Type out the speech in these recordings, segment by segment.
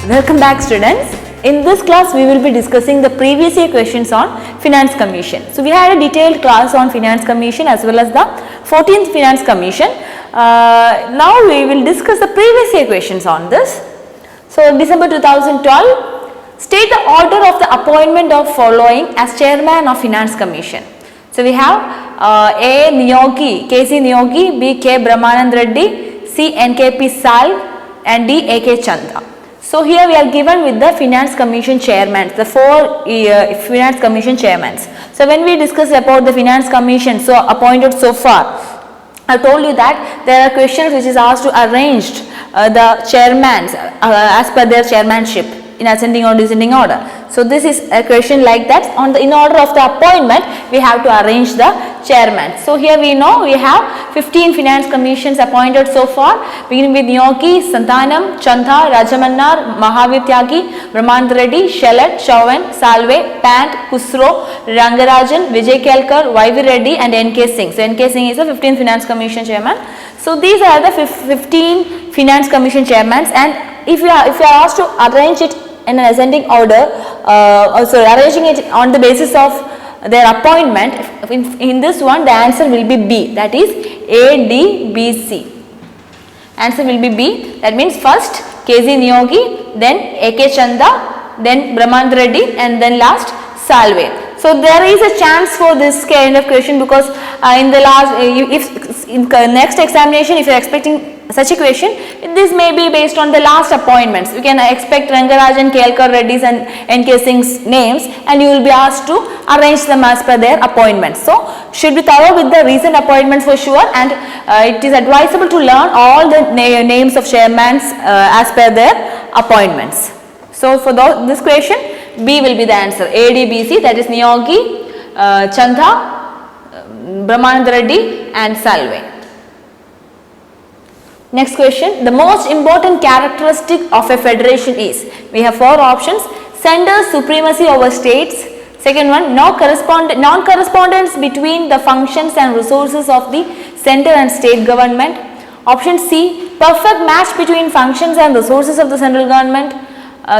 Welcome back, students. In this class we will be discussing the previous year questions on Finance Commission. So we had a detailed class on Finance Commission as well as the 14th Finance Commission. Now we will discuss the previous year questions on this. So December 2012, state the order of the appointment of following as chairman of Finance Commission. So we have A. Niyogi, K.C. Niyogi, B. K. Brahmanand Reddy, C. N.K.P. Sal, and D. A.K. Chanda. So here we are given with the Finance Commission chairmen, the four Finance Commission chairmen. So when we discuss about the Finance Commission, so appointed so far, I told you that there are questions which is asked to arrange the chairmen as per their chairmanship in ascending or descending order. So this is a question like that. In order of the appointment, we have to arrange the chairman. So here we know we have 15 finance commissions appointed so far, beginning with Niyogi, Santanam, Chanda, Rajamannar, Mahavir Tyagi, Brahmanand Reddy, Shelat, Chauhan, Salve, Pant, Kusro, Rangarajan, Vijay Kelkar, YV Reddy, and N.K. Singh. So N.K. Singh is the 15th finance commission chairman. So these are the 15 finance commission chairmen, and if you are asked to arrange it in an ascending order, arranging it on the basis of their appointment, in this one the answer will be B, that is A, D, B, C. Answer will be B, that means first K.C. Niyogi, then A.K. Chanda, then Brahmanand Reddy, and then last Salve. So there is a chance for this kind of question because in the last, if in next examination, if you are expecting such a question, this may be based on the last appointments. You can expect Rangarajan, Kelkar, Reddy's and N.K. Singh's names, and you will be asked to arrange them as per their appointments. So should be thorough with the recent appointments for sure, and it is advisable to learn all the names of chairmen as per their appointments. So for this question, B will be the answer. A, D, B, C, that is Niyogi, Chanda, Brahmanand Reddy, and Salve. Next question, the most important characteristic of a federation is, we have four options: center's supremacy over states, second one, non-correspondence between the functions and resources of the center and state government, option C, perfect match between functions and resources of the central government,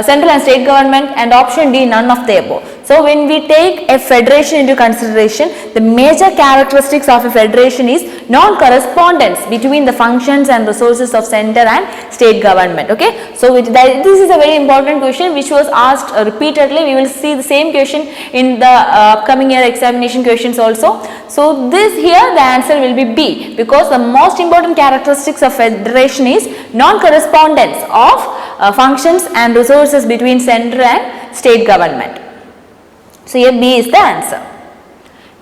central and state government, and option D, none of the above. So when we take a federation into consideration, the major characteristics of a federation is non-correspondence between the functions and resources of center and state government. Okay, so this is a very important question which was asked repeatedly. We will see the same question in the upcoming year examination questions also. So this here the answer will be B, because the most important characteristics of federation is non-correspondence of functions and resources between center and state government. So here B is the answer.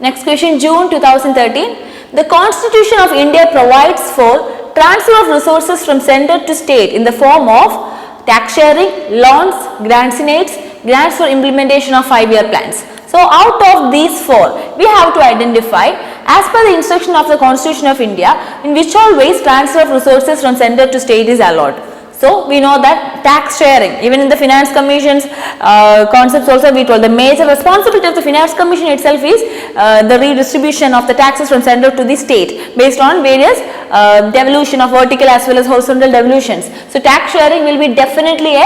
Next question, June 2013. The Constitution of India provides for transfer of resources from center to state in the form of tax sharing, loans, grants for implementation of 5-year plans. So out of these four, we have to identify as per the instruction of the Constitution of India in which all ways transfer of resources from center to state is allowed. So we know that tax sharing, even in the Finance Commission's concepts also we told the major responsibility of the Finance Commission itself is the redistribution of the taxes from center to the state based on various devolution of vertical as well as horizontal devolutions. So tax sharing will be definitely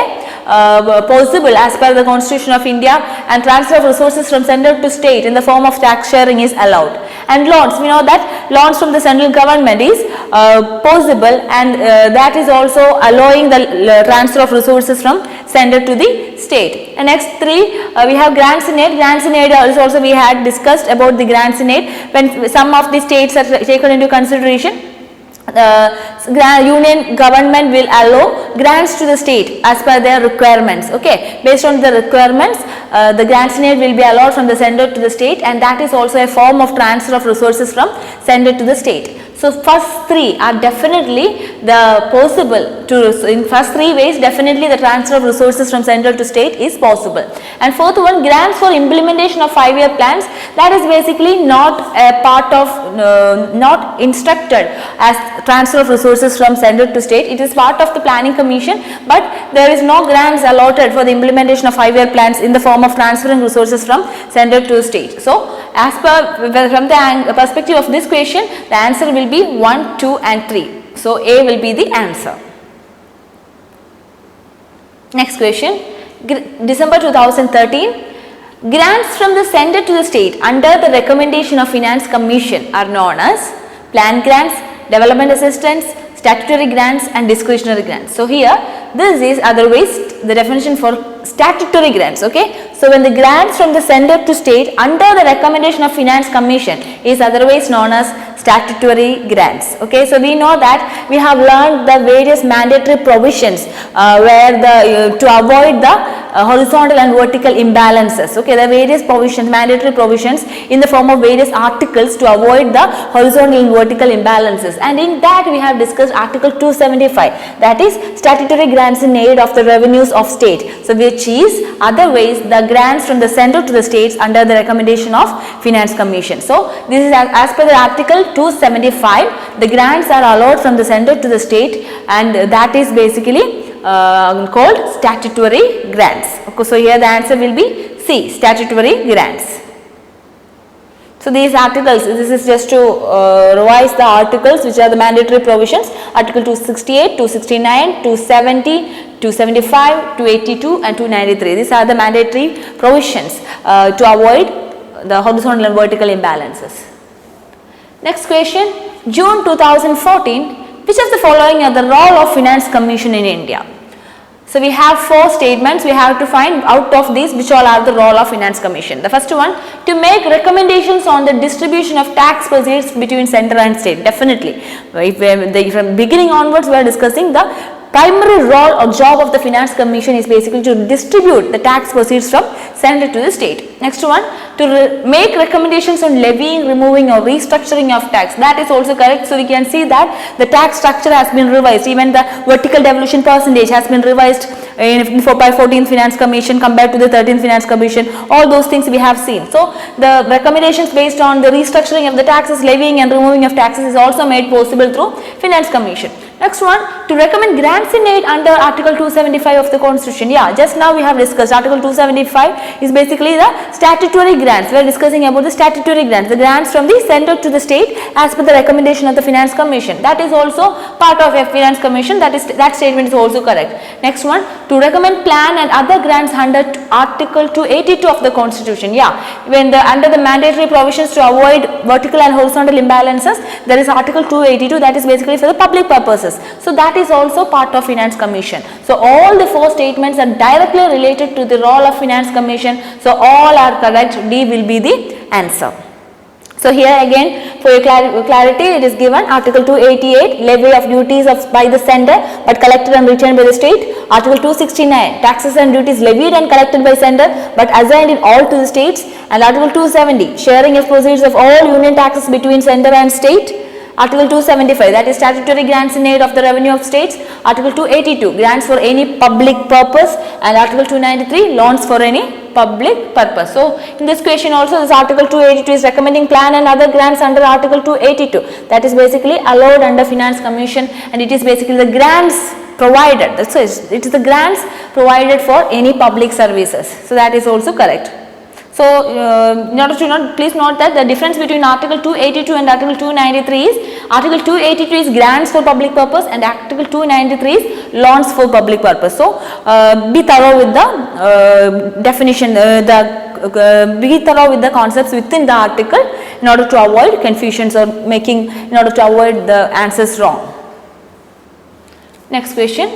possible as per the Constitution of India, and transfer of resources from center to state in the form of tax sharing is allowed. And loans, we know that loans from the central government is possible, and that is also allowing the transfer of resources from center to the state. And next three, we have grants in aid. Grants in aid also we had discussed about the grants in aid when some of the states are taken into consideration. The union government will allow grants to the state as per their requirements. Okay, based on the requirements, the grants in aid will be allowed from the center to the state, and that is also a form of transfer of resources from center to the state. So first three are definitely the possible to, in first three ways definitely the transfer of resources from central to state is possible. And fourth one, grants for implementation of 5-year plans, that is basically not a part of, not instructed as transfer of resources from center to state. It is part of the planning commission, but there is no grants allotted for the implementation of 5-year plans in the form of transferring resources from center to state. So as per from the perspective of this question, the answer will be 1, 2 and 3. So A will be the answer. Next question, December 2013. Grants from the center to the state under the recommendation of Finance Commission are known as plan grants, development assistance, statutory grants and discretionary grants. So here this is otherwise the definition for statutory grants. Okay, so when the grants from the center to state under the recommendation of Finance Commission is otherwise known as statutory grants. Okay, so we know that we have learned the various mandatory provisions where the to avoid the horizontal and vertical imbalances. Okay, there are various provisions, mandatory provisions in the form of various articles to avoid the horizontal and vertical imbalances, and in that we have discussed article 275, that is statutory grants in aid of the revenues of state, so which is otherwise the grants from the center to the states under the recommendation of Finance Commission. So this is as per the article 275, the grants are allowed from the center to the state, and that is basically called statutory grants. Okay, so here the answer will be C, statutory grants. So these articles, this is just to revise the articles which are the mandatory provisions, article 268, 269, 270, 275, 282 and 293. These are the mandatory provisions to avoid the horizontal and vertical imbalances. Next question, June 2014, which of the following are the role of Finance Commission in India? So we have four statements, we have to find out of these which all are the role of Finance Commission. The first one, to make recommendations on the distribution of tax proceeds between center and state. Definitely, from beginning onwards we are discussing the primary role or job of the Finance Commission is basically to distribute the tax proceeds from center to the state. Next one, to make recommendations on levying, removing or restructuring of tax. That is also correct. So we can see that the tax structure has been revised, even the vertical devolution percentage has been revised by 14th Finance Commission compared to the 13th Finance Commission. All those things we have seen. So the recommendations based on the restructuring of the taxes, levying and removing of taxes is also made possible through Finance Commission. Next one, to recommend grants in aid under Article 275 of the Constitution. Yeah, just now we have discussed Article 275 is basically the statutory grants. We are discussing about the statutory grants, the grants from the center to the state as per the recommendation of the Finance Commission. That is also part of a Finance Commission. That statement is also correct. Next one, to recommend plan and other grants under Article 282 of the Constitution. Yeah, when under the mandatory provisions to avoid vertical and horizontal imbalances, there is Article 282 that is basically for the public purposes. So that is also part of Finance Commission. So all the four statements are directly related to the role of Finance Commission. So all are correct. D will be the answer. So here again for your clarity it is given Article 288, levy of duties by the center but collected and returned by the state. Article 269, taxes and duties levied and collected by center but assigned in all to the states. And Article 270, sharing of proceeds of all union taxes between center and state. Article 275, that is statutory grants in aid of the revenue of states. Article 282, grants for any public purpose, and Article 293, loans for any public purpose. So in this question also this Article 282 is recommending plan and other grants under Article 282. That is basically allowed under Finance Commission, and it is basically the grants provided. That's why it is the grants provided for any public services. So that is also correct. So, in order to please note that the difference between Article 282 and Article 293 is Article 282 is grants for public purpose and Article 293 is loans for public purpose. So, be thorough with the definition, be thorough with the concepts within the article in order to avoid confusions or in order to avoid the answers wrong. Next question,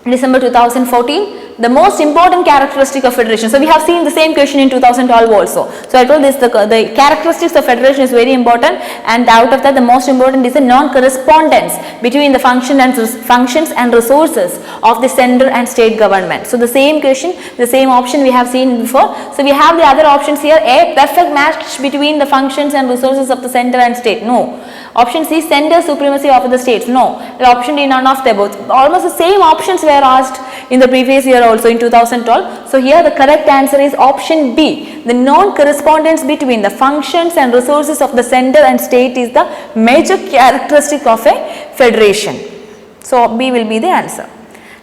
December 2014. The most important characteristic of federation. So we have seen the same question in 2012 also. So I told this the characteristics of federation is very important, and out of that the most important is the non-correspondence between the functions and resources of the center and state government. So the same question, the same option we have seen before. So we have the other options here. A, perfect match between the functions and resources of the center and state. No. Option C, center supremacy over the states. No. Option D, none of the above. Almost the same options were asked in the previous year also in 2012. So here the correct answer is option B. The non-correspondence between the functions and resources of the center and state is the major characteristic of a federation. So B will be the answer.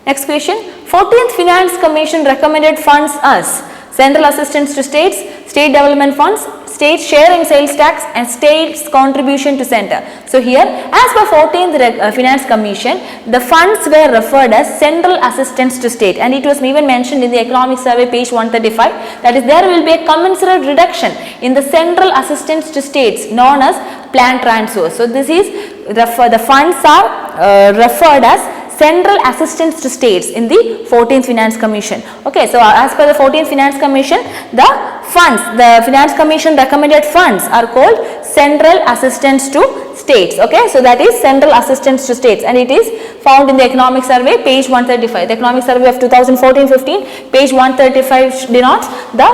Next question. 14th Finance Commission recommended funds as. central assistance to states, state development funds, state share in sales tax and states contribution to center. So here as per 14th Finance Commission, the funds were referred as central assistance to state, and it was even mentioned in the economic survey page 135, that is there will be a commensurate reduction in the central assistance to states known as plan transfers. So this is the funds are referred as central assistance to states in the 14th Finance Commission. Okay, so as per the 14th Finance Commission, the Finance Commission recommended funds are called central assistance to states. Okay, so that is central assistance to states, and it is found in the economic survey page 135. The economic survey of 2014-15 page 135 denotes the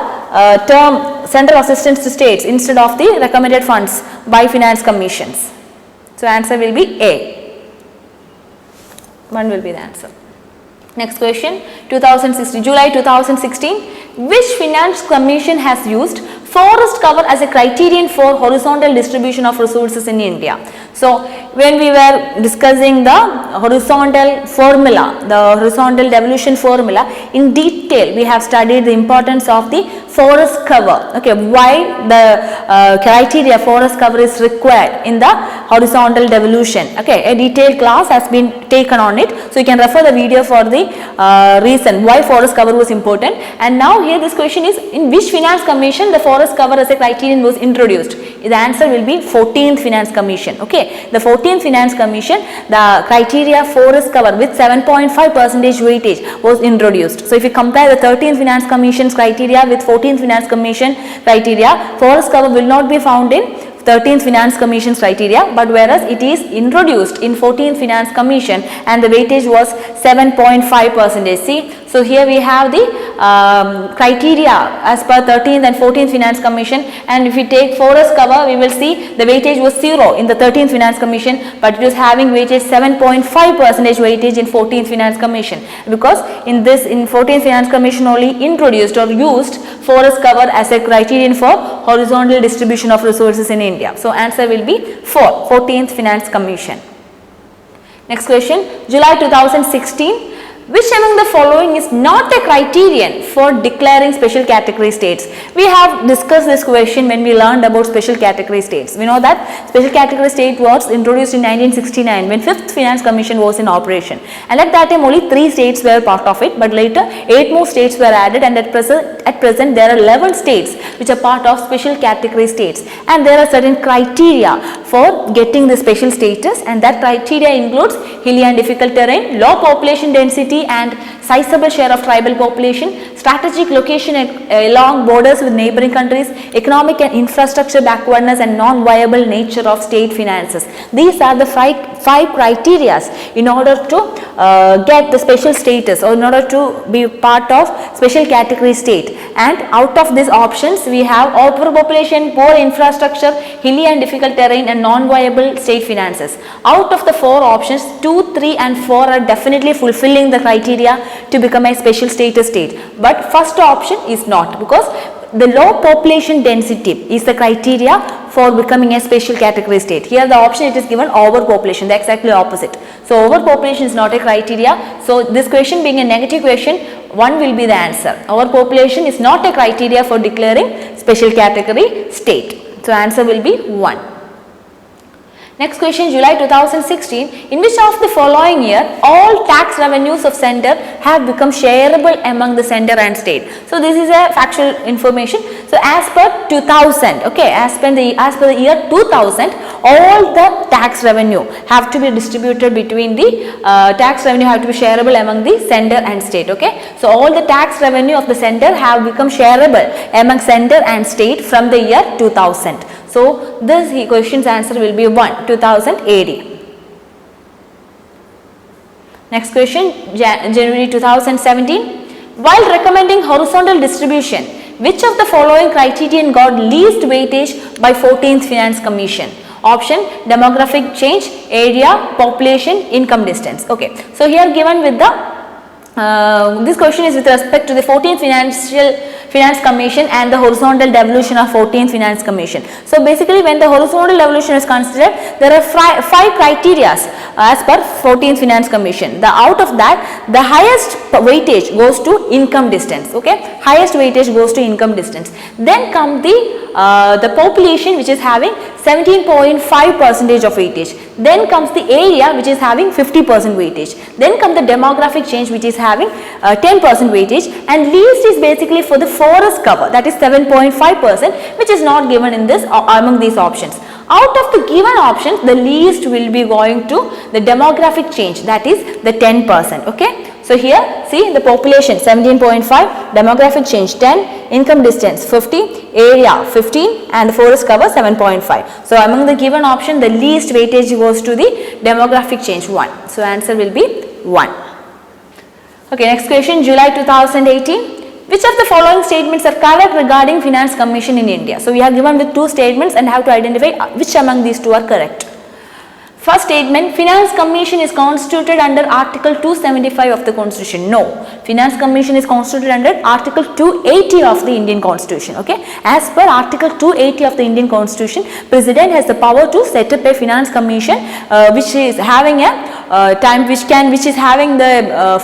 term central assistance to states instead of the recommended funds by finance commissions. So answer will be A. 1 will be the answer. Next question, 2016, July 2016, which finance commission has used forest cover as a criterion for horizontal distribution of resources in India? So when we were discussing the horizontal formula, the horizontal devolution formula in detail, we have studied the importance of the forest cover. Okay, why the criteria forest cover is required in the horizontal devolution. Okay, a detailed class has been taken on it, so you can refer the video for the reason why forest cover was important. And now here this question is, in which finance commission the forest cover as a criterion was introduced? The answer will be 14th Finance Commission. Okay, the 14th Finance Commission, the criteria forest cover with 7.5% weightage was introduced. So if you compare the 13th Finance Commission's criteria with 14th Finance Commission criteria, forest cover will not be found in 13th Finance Commission's criteria, but whereas it is introduced in 14th Finance Commission and the weightage was 7.5%. See, so here we have the criteria as per 13th and 14th Finance Commission, and if we take forest cover, we will see the weightage was 0 in the 13th Finance Commission, but it was having weightage 7.5% weightage in 14th Finance Commission, because in 14th Finance Commission only introduced or used forest cover as a criterion for horizontal distribution of resources in India. So answer will be 14th Finance Commission. Next question, July 2016. Which among the following is not a criterion for declaring special category states? We have discussed this question when we learned about special category states. We know that special category state was introduced in 1969 when 5th Finance Commission was in operation, and at that time only 3 states were part of it, but later 8 more states were added, and at present there are 11 states which are part of special category states, and there are certain criteria for getting the special status, and that criteria includes hilly and difficult terrain, low population density and sizable share of tribal population, strategic location along borders with neighboring countries, economic and infrastructure backwardness, and non-viable nature of state finances. These are the five criteria in order to get the special status or in order to be part of special category state. And out of these options, we have overpopulation, poor infrastructure, hilly and difficult terrain, and non-viable state finances. Out of the 4 options, 2, 3 and 4 are definitely fulfilling the criteria to become a special status state, but first option is not, because the low population density is the criteria for becoming a special category state. Here the option it is given overpopulation, the exactly opposite. So overpopulation is not a criteria. So this question being a negative question, 1 will be the answer. Overpopulation is not a criteria for declaring special category state. So answer will be 1. Next question, July 2016, in which of the following year all tax revenues of center have become shareable among the center and state? So this is a factual information. So as per 2000, okay, as per the year 2000, all the tax revenue have to be distributed between the tax revenue have to be shareable among the center and state. Okay, so all the tax revenue of the center have become shareable among center and state from the year 2000. So this question's answer will be 1, 2000 AD. Next question, January 2017. While recommending horizontal distribution, which of the following criterion got least weightage by 14th Finance Commission? Option, demographic change, area, population, income distance. Okay, so here given with the this question is with respect to the 14th Finance Commission and the horizontal devolution of 14th Finance Commission. So basically when the horizontal devolution is considered, there are five criteria as per 14th Finance Commission. Out of that, the highest weightage goes to income distance. Okay, highest weightage goes to income distance. Then come the population which is having 17.5% of weightage. Then comes the area which is having 50% weightage. Then comes the demographic change which is having 10% weightage, and least is basically for the forest cover, that is 7.5%, which is not given in this among these options. Out of the given options, the least will be going to the demographic change, that is the 10%. Okay. So here see the population 17.5, demographic change 10, income distance 50, area 15, and the forest cover 7.5. So among the given option, the least weightage goes to the demographic change 1. So answer will be 1. Okay, next question, July 2018. Which of the following statements are correct regarding Finance Commission in India? So we are given with two statements and have to identify which among these two are correct. First statement, Finance Commission is constituted under Article 275 of the Constitution. No, Finance Commission is constituted under Article 280 of the Indian Constitution. Okay, as per Article 280 of the Indian Constitution, President has the power to set up a Finance Commission which is having a which is having the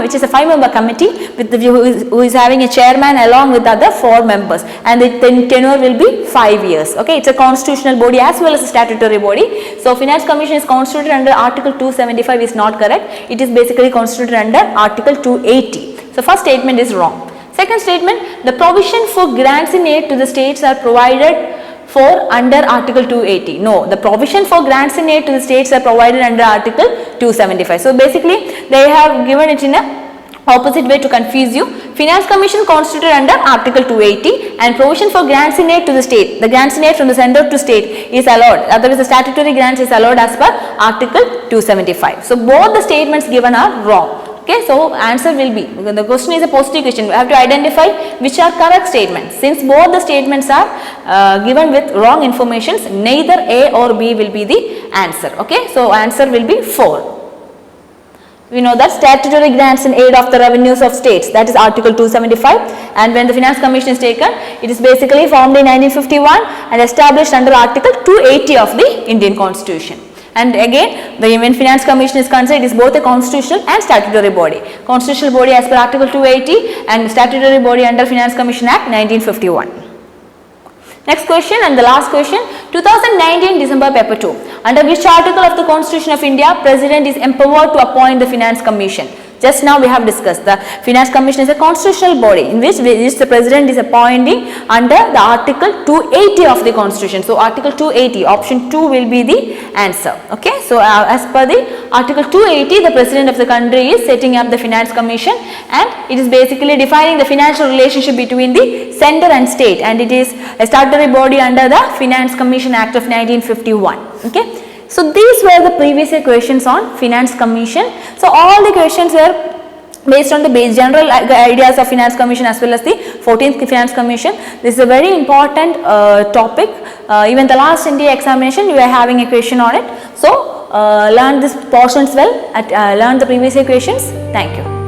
which is a 5-member committee with the who is having a chairman along with other 4 members, and the tenure will be 5 years. Okay, it's a constitutional body as well as a statutory body. So Finance Commission is constituted under Article 275 is not correct. It is basically constituted under Article 280. So first statement is wrong. Second statement, the provision for grants in aid to the states are provided for under Article 280. No, the provision for grants in aid to the states are provided under Article 275. So basically they have given it in a opposite way to confuse you. Finance Commission constituted under Article 280, and provision for grants in aid to the state, the grants in aid from the center to state is allowed, otherwise the statutory grants is allowed as per Article 275. So both the statements given are wrong. Okay, so answer will be, the question is a positive question, we have to identify which are correct statements. Since both the statements are given with wrong information, neither A or B will be the answer. Okay, so answer will be 4. We know that statutory grants in aid of the revenues of states, that is Article 275, and when the Finance Commission is taken, it is basically formed in 1951 and established under Article 280 of the Indian Constitution. And again, when Finance Commission is considered, it is both a constitutional and statutory body. Constitutional body as per Article 280 and statutory body under Finance Commission Act 1951. Next question and the last question, 2019 December paper 2. Under which article of the Constitution of India, President is empowered to appoint the Finance Commission? Just now we have discussed the Finance Commission is a constitutional body in which the President is appointing under the Article 280 of the Constitution. So Article 280, option 2 will be the answer. Okay, so as per the Article 280, the President of the country is setting up the Finance Commission, and it is basically defining the financial relationship between the center and state, and it is a statutory body under the Finance Commission Act of 1951. Okay. So these were the previous year questions on Finance Commission. So all the questions were based on the general ideas of Finance Commission as well as the 14th Finance Commission. This is a very important topic. Even the last NDA examination you are having a question on it. So learn these portions well, learn the previous year questions. Thank you.